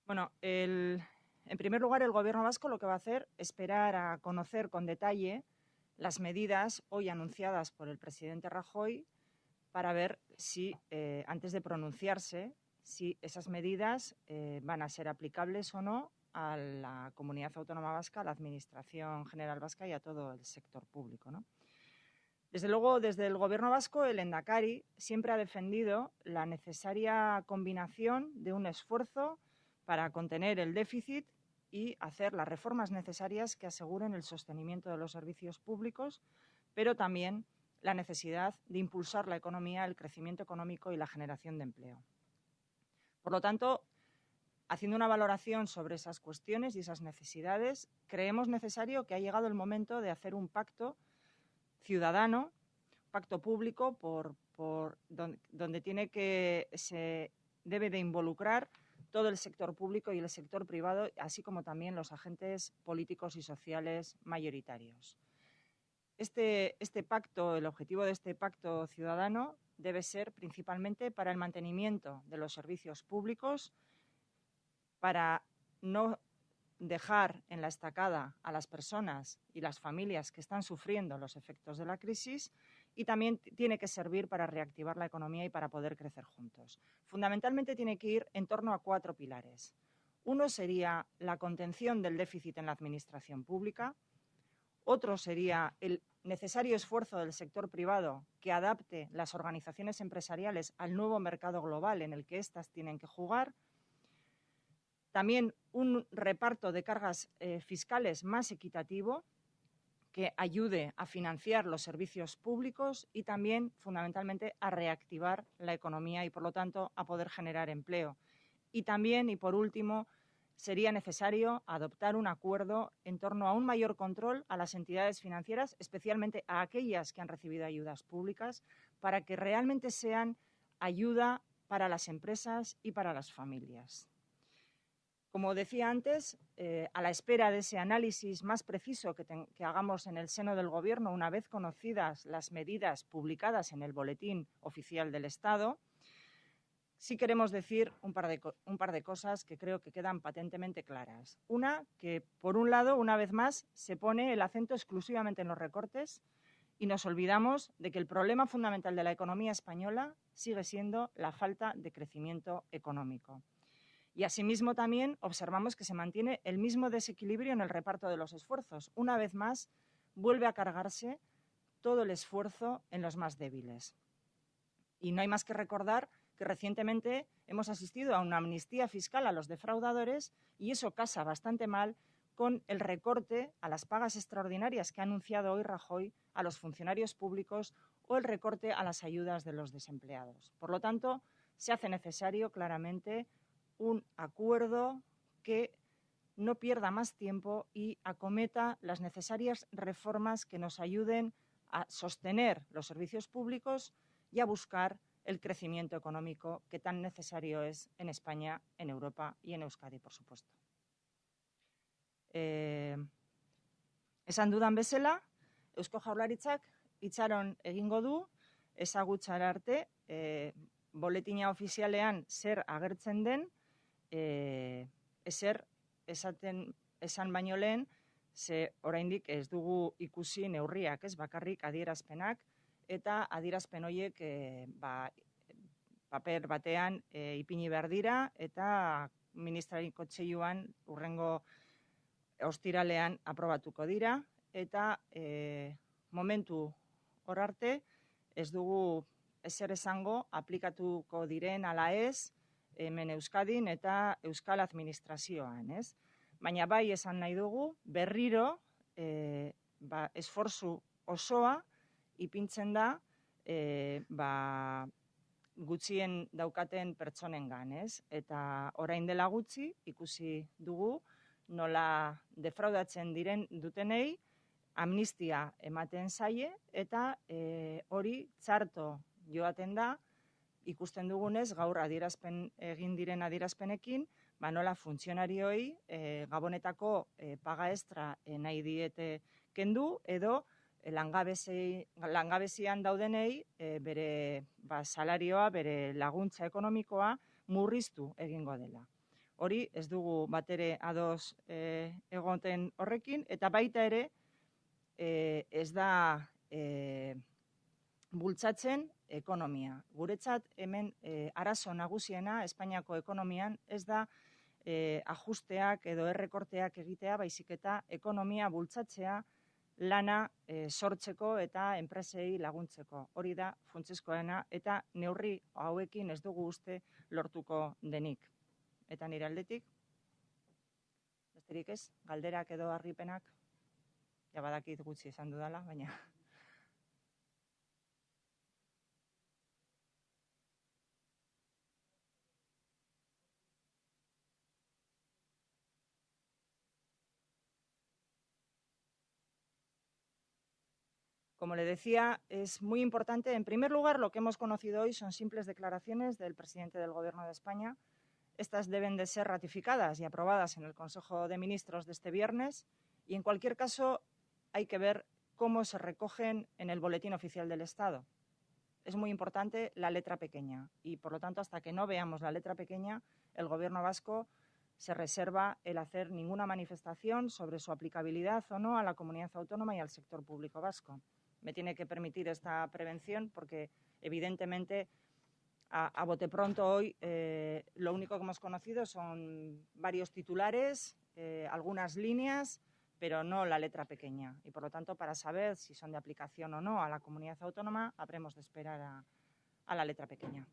Bueno, en primer lugar, el Gobierno vasco lo que va a hacer es esperar a conocer con detalle las medidas hoy anunciadas por el presidente Rajoy para ver si, antes de pronunciarse, si esas medidas van a ser aplicables o no a la Comunidad Autónoma Vasca, a la Administración General Vasca y a todo el sector público, ¿no? Desde luego, desde el Gobierno vasco, el Endacari siempre ha defendido la necesaria combinación de un esfuerzo para contener el déficit y hacer las reformas necesarias que aseguren el sostenimiento de los servicios públicos, pero también la necesidad de impulsar la economía, el crecimiento económico y la generación de empleo. Por lo tanto, haciendo una valoración sobre esas cuestiones y esas necesidades, creemos necesario que ha llegado el momento de hacer un pacto ciudadano, pacto público donde se debe de involucrar todo el sector público y el sector privado, así como también los agentes políticos y sociales mayoritarios. Este pacto, el objetivo de este pacto ciudadano debe ser principalmente para el mantenimiento de los servicios públicos, para no dejar en la estacada a las personas y las familias que están sufriendo los efectos de la crisis, y también tiene que servir para reactivar la economía y para poder crecer juntos. Fundamentalmente tiene que ir en torno a 4 pilares. Uno sería la contención del déficit en la administración pública. Otro sería el necesario esfuerzo del sector privado que adapte las organizaciones empresariales al nuevo mercado global en el que éstas tienen que jugar. También un reparto de cargas fiscales más equitativo que ayude a financiar los servicios públicos y también, fundamentalmente, a reactivar la economía y, por lo tanto, a poder generar empleo. Y también, y por último, sería necesario adoptar un acuerdo en torno a un mayor control a las entidades financieras, especialmente a aquellas que han recibido ayudas públicas, para que realmente sean ayuda para las empresas y para las familias. Como decía antes, a la espera de ese análisis más preciso que hagamos en el seno del Gobierno, una vez conocidas las medidas publicadas en el Boletín Oficial del Estado, sí queremos decir un par de cosas que creo que quedan patentemente claras. Una, que por un lado, una vez más, se pone el acento exclusivamente en los recortes y nos olvidamos de que el problema fundamental de la economía española sigue siendo la falta de crecimiento económico. Y asimismo también observamos que se mantiene el mismo desequilibrio en el reparto de los esfuerzos. Una vez más, vuelve a cargarse todo el esfuerzo en los más débiles. Y no hay más que recordar que recientemente hemos asistido a una amnistía fiscal a los defraudadores y eso casa bastante mal con el recorte a las pagas extraordinarias que ha anunciado hoy Rajoy a los funcionarios públicos o el recorte a las ayudas de los desempleados. Por lo tanto, se hace necesario claramente un acuerdo que no pierda más tiempo y acometa las necesarias reformas que nos ayuden a sostener los servicios públicos y a buscar el crecimiento económico que tan necesario es en España, en Europa y en Euskadi, por supuesto. Esan dudan bezala, Eusko Jaurlaritzak itxaron egingo du ezagutzara arte boletina ofizialean zer agertzen den, ezer esan baino lehen, ze oraindik ez dugu ikusi neurriak, ez bakarrik adierazpenak, eta adierazpen horiek paper batean ipini behar dira, eta ministrari kontseiluan hurrengo ostiralean aprobatuko dira, eta momentu hor arte ez dugu ezer esango aplikatuko diren ala ez, hemen Euskadin eta Euskal Administrazioan, ez? Baina bai esan nahi dugu, berriro esfortzu osoa ipintzen da gutxien daukaten pertsonengan, ez? Eta orain dela gutxi ikusi dugu nola defraudatzen dutenei amnistia ematen zaie eta hori txarto joaten da. Ikusten dugunez, gaur egin diren adierazpenekin, nola funtzionarioi gabonetako paga extra nahi diete kendu, edo langabezian daudenei bere salarioa, bere laguntza ekonomikoa murriztu egingo dela. Hori ez dugu batere ados egoten horrekin, eta baita ere ez da bultzatzen ekonomia. Guretzat hemen arazo nagusiena Espainiako ekonomian ez da ajusteak edo errekorteak egitea, baizik eta ekonomia bultzatzea, lana sortzeko eta enpresei laguntzeko. Hori da funtsezkoena eta neurri hauekin ez dugu uste lortuko denik. Eta nire aldetik, besterik ez, galderak edo argipenak, ja badakit gutxi esan dudala, baina... Como le decía, es muy importante, en primer lugar, lo que hemos conocido hoy son simples declaraciones del presidente del Gobierno de España. Estas deben de ser ratificadas y aprobadas en el Consejo de Ministros de este viernes y, en cualquier caso, hay que ver cómo se recogen en el Boletín Oficial del Estado. Es muy importante la letra pequeña y, por lo tanto, hasta que no veamos la letra pequeña, el Gobierno vasco se reserva el hacer ninguna manifestación sobre su aplicabilidad o no a la comunidad autónoma y al sector público vasco. Me tiene que permitir esta prevención porque, evidentemente, a bote pronto hoy lo único que hemos conocido son varios titulares, algunas líneas, pero no la letra pequeña. Y, por lo tanto, para saber si son de aplicación o no a la comunidad autónoma, habremos de esperar a la letra pequeña.